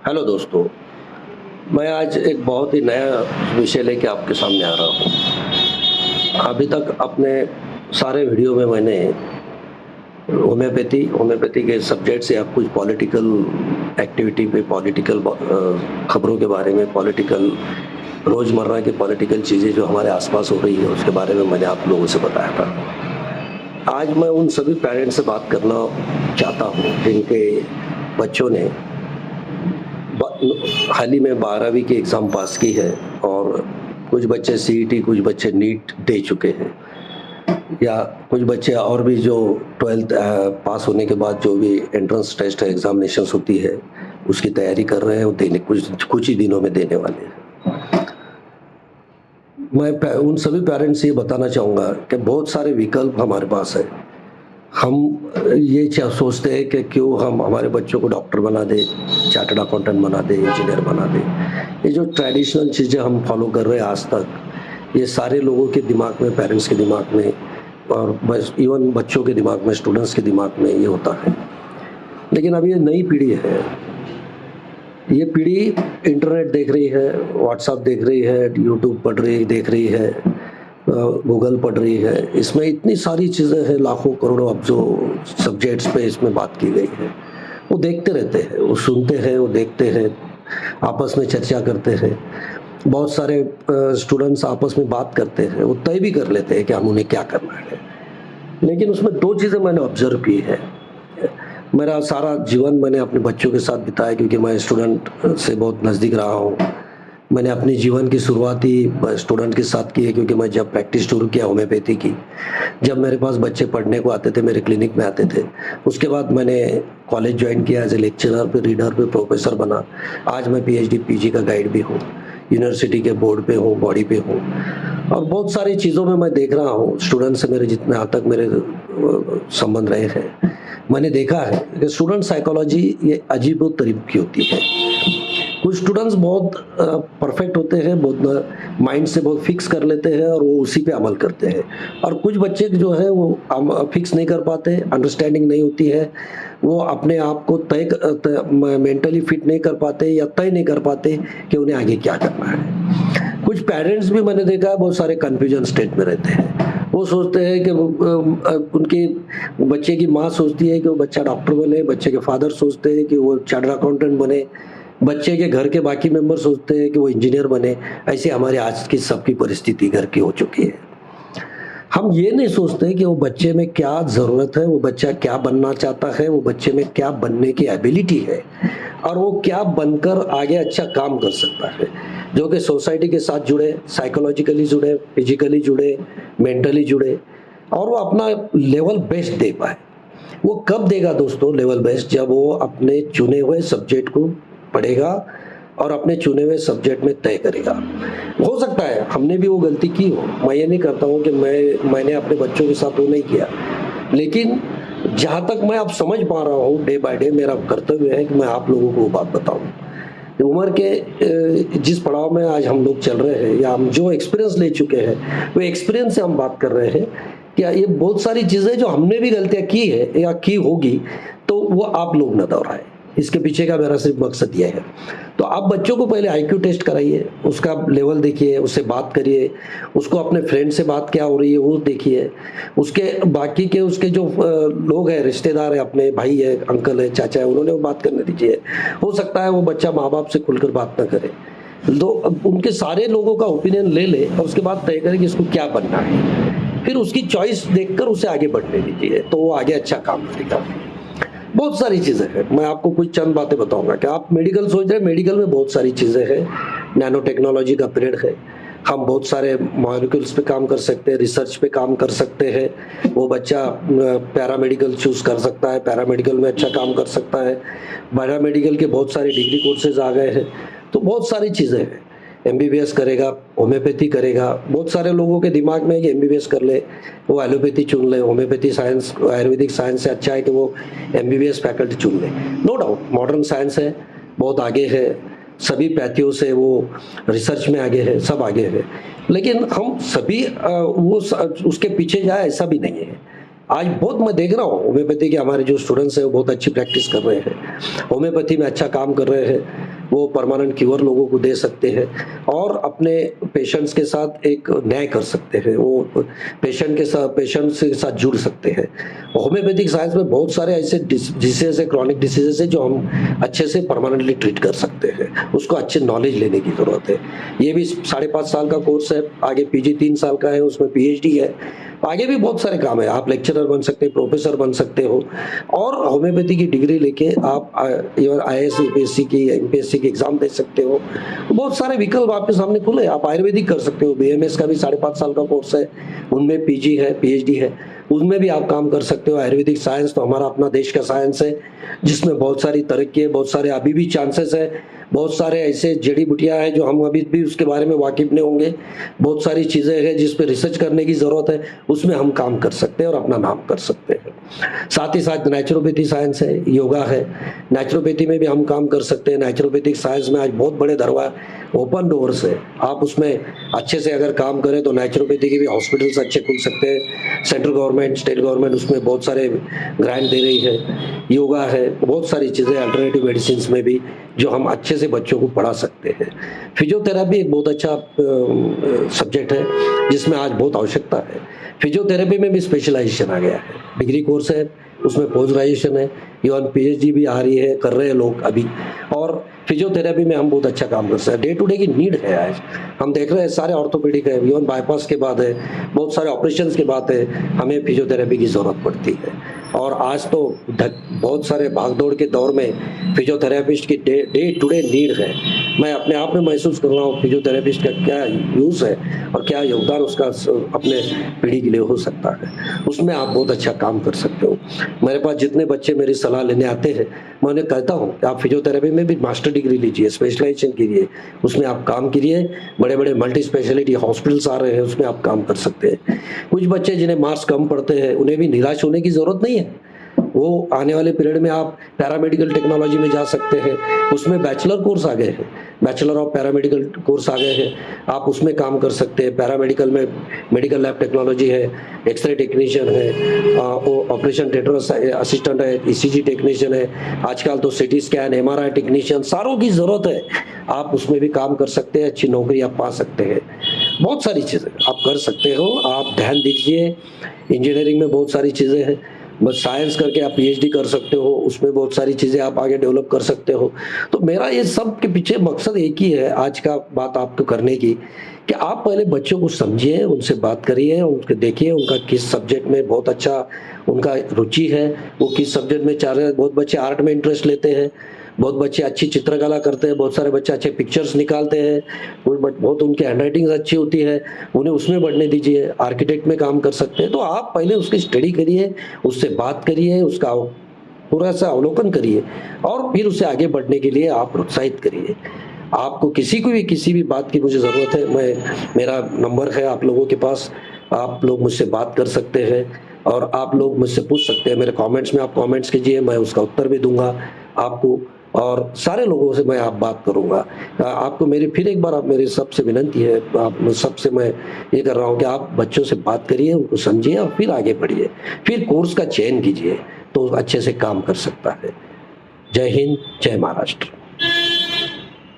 Hello दोस्तों, मैं आज एक बहुत ही नया विषय लेके आपके सामने आ रहा हूँ। अभी तक अपने सारे वीडियो में मैंने होम्योपैथी के सब्जेक्ट्स या कुछ पॉलिटिकल एक्टिविटी पे, पॉलिटिकल खबरों के बारे में, पॉलिटिकल रोज़मर्रा की पॉलिटिकल चीज़ें जो हमारे आसपास हो रही है उसके बारे में मैंने आप लोगों से बताया था। आज मैं उन सभी पेरेंट्स से बात करना चाहता हूँ जिनके बच्चों ने हाल ही में 12वीं की एग्ज़ाम पास की है और कुछ बच्चे सीईटी, कुछ बच्चे नीट दे चुके हैं, या कुछ बच्चे और भी जो 12th पास होने के बाद जो भी एंट्रेंस टेस्ट है, एग्जामिनेशंस होती है, उसकी तैयारी कर रहे हैं, वो देने कुछ ही दिनों में देने वाले हैं। मैं उन सभी पेरेंट्स से ये बताना चाहूँगा कि बहुत सारे विकल्प हमारे पास है। हम ये सोचते हैं कि क्यों हम हमारे बच्चों को डॉक्टर बना दें, चार्टर्ड अकाउंटेंट बना दें, इंजीनियर बना दें। ये जो ट्रेडिशनल चीज़ें हम फॉलो कर रहे हैं आज तक, ये सारे लोगों के दिमाग में, पेरेंट्स के दिमाग में और बस इवन बच्चों के दिमाग में, स्टूडेंट्स के दिमाग में ये होता है। लेकिन अब ये नई पीढ़ी है, ये पीढ़ी इंटरनेट देख रही है, व्हाट्सएप देख रही है, यूट्यूब पढ़ रही देख रही है, गूगल पढ़ रही है। इसमें इतनी सारी चीज़ें हैं, लाखों करोड़ों अब जो सब्जेक्ट्स पे इसमें बात की गई है, वो देखते रहते हैं, वो सुनते हैं, वो देखते हैं, आपस में चर्चा करते हैं। बहुत सारे स्टूडेंट्स आपस में बात करते हैं, वो तय भी कर लेते हैं कि हम उन्हें क्या करना है। लेकिन उसमें 2 चीज़ें मैंने ऑब्ज़र्व की है। मेरा सारा जीवन मैंने अपने बच्चों के साथ बिताया क्योंकि मैं स्टूडेंट से बहुत नज़दीक रहा हूँ। मैंने अपने जीवन की शुरुआत ही स्टूडेंट के साथ की है क्योंकि मैं जब प्रैक्टिस शुरू किया होम्योपैथी की, जब मेरे पास बच्चे पढ़ने को आते थे, मेरे क्लिनिक में आते थे, उसके बाद मैंने कॉलेज ज्वाइन किया, एज ए लेक्चरर, फिर रीडर, फिर प्रोफेसर बना। आज मैं पीएचडी, पीजी का गाइड भी हूँ, यूनिवर्सिटी के बोर्ड पे हूँ, बॉडी पे हूँ और बहुत सारी चीज़ों में मैं देख रहा हूँ। स्टूडेंट से मेरे जितने आज तक मेरे संबंध रहे हैं, मैंने देखा है कि स्टूडेंट साइकोलॉजी ये अजीबो-गरीब की होती है। कुछ स्टूडेंट्स बहुत परफेक्ट होते हैं, बहुत माइंड से बहुत फिक्स कर लेते हैं और वो उसी पे अमल करते हैं, और कुछ बच्चे जो है वो फिक्स नहीं कर पाते, अंडरस्टैंडिंग नहीं होती है, वो अपने आप को मेंटली फिट नहीं कर पाते या तय नहीं कर पाते कि उन्हें आगे क्या करना है। कुछ पेरेंट्स भी मैंने देखा है बहुत सारे कन्फ्यूजन स्टेट में रहते हैं। वो सोचते हैं कि उनके बच्चे की माँ सोचती है कि वो बच्चा डॉक्टर बने, बच्चे के फादर सोचते हैं कि वो चार्टर्ड अकाउंटेंट बने, बच्चे के घर के बाकी मेंबर सोचते हैं कि वो इंजीनियर बने। ऐसे हमारे आज की सबकी परिस्थिति घर की हो चुकी है। हम ये नहीं सोचते कि वो बच्चे में क्या ज़रूरत है, वो बच्चा क्या बनना चाहता है, वो बच्चे में क्या बनने की एबिलिटी है और वो क्या बनकर आगे अच्छा काम कर सकता है, जो कि सोसाइटी के साथ जुड़े, साइकोलॉजिकली जुड़े, फिजिकली जुड़े, मेंटली जुड़े और वो अपना लेवल बेस्ट दे पाए। वो कब देगा दोस्तों लेवल बेस्ट? जब वो अपने चुने हुए सब्जेक्ट को पढ़ेगा और अपने चुने हुए सब्जेक्ट में तय करेगा। हो सकता है हमने भी वो गलती की हो, मैं ये नहीं करता हूँ कि मैंने अपने बच्चों के साथ वो नहीं किया, लेकिन जहाँ तक मैं अब समझ पा रहा हूँ डे बाय डे, मेरा कर्तव्य है कि मैं आप लोगों को वो बात बताऊँ। उम्र के जिस पड़ाव में आज हम लोग चल रहे हैं या हम जो एक्सपीरियंस ले चुके हैं, वो एक्सपीरियंस से हम बात कर रहे हैं। क्या ये बहुत सारी चीज़ें जो हमने भी गलतियाँ की है या की होगी, तो वो आप लोग न दोहराएं। इसके पीछे का मेरा सिर्फ मकसद ये है। तो आप बच्चों को पहले आईक्यू टेस्ट कराइए, उसका लेवल देखिए, उससे बात करिए, उसको अपने फ्रेंड से बात क्या हो रही है वो देखिए, उसके बाकी के उसके जो लोग हैं, रिश्तेदार हैं, अपने भाई है, अंकल है, चाचा है, उन्होंने वो बात करने दीजिए। हो सकता है वो बच्चा माँ बाप से खुलकर बात ना करे, तो उनके सारे लोगों का ओपिनियन ले ले और उसके बाद तय करें कि इसको क्या बनना है। फिर उसकी चॉइस देखकर उसे आगे बढ़ने दीजिए, तो वो आगे अच्छा काम करेगा। बहुत सारी चीज़ें हैं, मैं आपको कुछ चंद बातें बताऊंगा कि आप मेडिकल सोच रहे हैं, मेडिकल में बहुत सारी चीज़ें हैं, नैनो टेक्नोलॉजी का पीरियड है, हम बहुत सारे मॉलिक्यूल्स पे काम कर सकते हैं, रिसर्च पे काम कर सकते हैं। वो बच्चा पैरामेडिकल चूज कर सकता है, पैरामेडिकल में अच्छा काम कर सकता है। पैरामेडिकल के बहुत सारे डिग्री कोर्सेज आ गए हैं, तो बहुत सारी चीज़ें हैं। एमबीबीएस करेगा, होम्योपैथी करेगा, बहुत सारे लोगों के दिमाग में है कि एमबीबीएस कर ले, वो एलोपैथी चुन ले, होम्योपैथी साइंस, आयुर्वेदिक साइंस से अच्छा है कि वो एमबीबीएस फैकल्टी चुन ले। नो डाउट मॉडर्न साइंस है, बहुत आगे है, सभी पैथियों से वो रिसर्च में आगे है, सब आगे है, लेकिन हम सभी उसके पीछे जाए ऐसा भी नहीं है। आज बहुत मैं देख रहा हूँ होम्योपैथी के हमारे जो स्टूडेंट्स हैं वो बहुत अच्छी प्रैक्टिस कर रहे हैं, होम्योपैथी में अच्छा काम कर रहे हैं। वो परमानेंट क्योर लोगों को दे सकते हैं और अपने पेशेंट्स के साथ एक न्याय कर सकते हैं। वो पेशेंट्स के साथ जुड़ सकते हैं। होम्योपैथिक साइंस में बहुत सारे ऐसे डिसीजेस है, क्रॉनिक डिसीजेस है जो हम अच्छे से परमानेंटली ट्रीट कर सकते हैं। उसको अच्छे नॉलेज लेने की ज़रूरत है। ये भी 5.5 साल का कोर्स है, आगे पीजी 3 साल का है, उसमें पीएचडी है, आगे भी बहुत सारे काम है। आप लेक्चरर बन सकते हैं, प्रोफेसर बन सकते हो और होम्योपैथी की डिग्री लेके आप इवन आईएएस यूपीएससी की एमपीएससी की एग्जाम दे सकते हो। बहुत सारे विकल्प आपके सामने खुले। आप आयुर्वेदिक कर सकते हो, बीएमएस का भी 5.5 साल का कोर्स है, उनमें पीजी है, पीएचडी है, उसमें भी आप काम कर सकते हो। आयुर्वेदिक साइंस तो हमारा अपना देश का साइंस है जिसमें बहुत सारी तरक्की है, बहुत सारे अभी भी चांसेस है, बहुत सारे ऐसे जड़ी बूटियां हैं जो हम अभी भी उसके बारे में वाकिफ नहीं होंगे। बहुत सारी चीज़ें हैं जिस पे रिसर्च करने की ज़रूरत है, उसमें हम काम कर सकते हैं और अपना नाम कर सकते हैं। साथ ही साथ नेचुरोपैथी साइंस है, योगा है, नेचुरोपैथी में भी हम काम कर सकते हैं। नेचुरोपैथिक साइंस में आज बहुत बड़े दरवाजे ओपन डोर्स है। आप उसमें अच्छे से अगर काम करें तो नेचुरोपैथी के भी हॉस्पिटल्स अच्छे खुल सकते हैं। सेंट्रल गवर्नमेंट, स्टेट गवर्नमेंट उसमें बहुत सारे ग्रांट दे रही है। योगा है, बहुत सारी चीज़ें अल्टरनेटिव मेडिसिन में भी जो हम अच्छे से बच्चों को पढ़ा सकते हैं। फिजियोथेरेपी एक बहुत अच्छा सब्जेक्ट है जिसमें आज बहुत आवश्यकता है। फिजियोथेरेपी में भी स्पेशलाइजेशन आ गया है, डिग्री कोर्स है, उसमें पोस्ट ग्रेजुएशन है, इवन पीएचडी भी आ रही है, कर रहे हैं लोग अभी। और फिजियोथेरेपी में हम बहुत अच्छा काम कर सकते हैं। डे टू डे की नीड है आज, हम देख रहे हैं सारे ऑर्थोपेडिक है, इवन बाईपास के बाद है, बहुत सारे ऑपरेशंस के बाद है, हमें फिजियोथेरेपी की ज़रूरत पड़ती है। और आज तो बहुत सारे भागदौड़ के दौर में फिजियोथेरेपिस्ट की डे टू डे नीड है। मैं अपने आप में महसूस कर रहा हूँ फिजियोथेरेपिस्ट का क्या यूज़ है और क्या योगदान उसका अपने पीढ़ी के लिए हो सकता है। उसमें आप बहुत अच्छा काम कर सकते हो। मेरे पास जितने बच्चे मेरी सलाह लेने आते हैं, मैं उन्हें कहता हूँ कि आप फिजियोथेरेपी में भी मास्टर डिग्री लीजिए, स्पेशलाइजेशन कीजिए, उसमें आप काम कीजिए। बड़े बड़े मल्टी स्पेशलिटी हॉस्पिटल्स आ रहे हैं, उसमें आप काम कर सकते हैं। कुछ बच्चे जिन्हें मार्क्स कम पड़ते हैं, उन्हें भी निराश होने की ज़रूरत नहीं है। वो आने वाले पीरियड में आप पैरामेडिकल टेक्नोलॉजी में जा सकते हैं, उसमें बैचलर कोर्स आ गए हैं, बैचलर ऑफ पैरामेडिकल कोर्स आ गए हैं, आप उसमें काम कर सकते हैं। पैरामेडिकल में मेडिकल लैब टेक्नोलॉजी है, एक्सरे टेक्नीशियन है, ऑपरेशन थिएटर असिस्टेंट है, ईसीजी टेक्नीशियन है, आजकल तो सिटी स्कैन, एमआरआई टेक्नीशियन, सारों की ज़रूरत है। आप उसमें भी काम कर सकते हैं, अच्छी नौकरी आप पा सकते हैं। बहुत सारी चीज़ें आप कर सकते हो, आप ध्यान दीजिए। इंजीनियरिंग में बहुत सारी चीज़ें हैं, बस साइंस करके आप पीएचडी कर सकते हो, उसमें बहुत सारी चीज़ें आप आगे डेवलप कर सकते हो। तो मेरा ये सब के पीछे मकसद एक ही है आज का बात आपको करने की, कि आप पहले बच्चों को समझिए, उनसे बात करिए, उनके देखिए उनका किस सब्जेक्ट में बहुत अच्छा उनका रुचि है, वो किस सब्जेक्ट में चाह रहे हैं। बहुत बच्चे आर्ट में इंटरेस्ट लेते हैं, बहुत बच्चे अच्छी चित्रकला करते हैं, बहुत सारे बच्चे अच्छे पिक्चर्स निकालते हैं, बहुत उनकी हैंडराइटिंग अच्छी होती है, उन्हें उसमें बढ़ने दीजिए। आर्किटेक्ट में काम कर सकते हैं, तो आप पहले उसकी स्टडी करिए, उससे बात करिए, उसका पूरा सा अवलोकन करिए और फिर उसे आगे बढ़ने के लिए आप प्रोत्साहित करिए। आपको किसी भी बात की मुझे ज़रूरत है, मेरा नंबर है आप लोगों के पास, आप लोग मुझसे बात कर सकते हैं और आप लोग मुझसे पूछ सकते हैं। मेरे कमेंट्स में आप कमेंट्स कीजिए, मैं उसका उत्तर भी दूंगा आपको, और सारे लोगों से मैं आप बात करूंगा। आपको मेरी फिर एक बार आप मेरी सबसे विनंती है, आप सबसे मैं ये कर रहा हूँ कि आप बच्चों से बात करिए, उनको समझिए और फिर आगे बढ़िए, फिर कोर्स का चयन कीजिए तो अच्छे से काम कर सकता है। जय हिंद, जय महाराष्ट्र।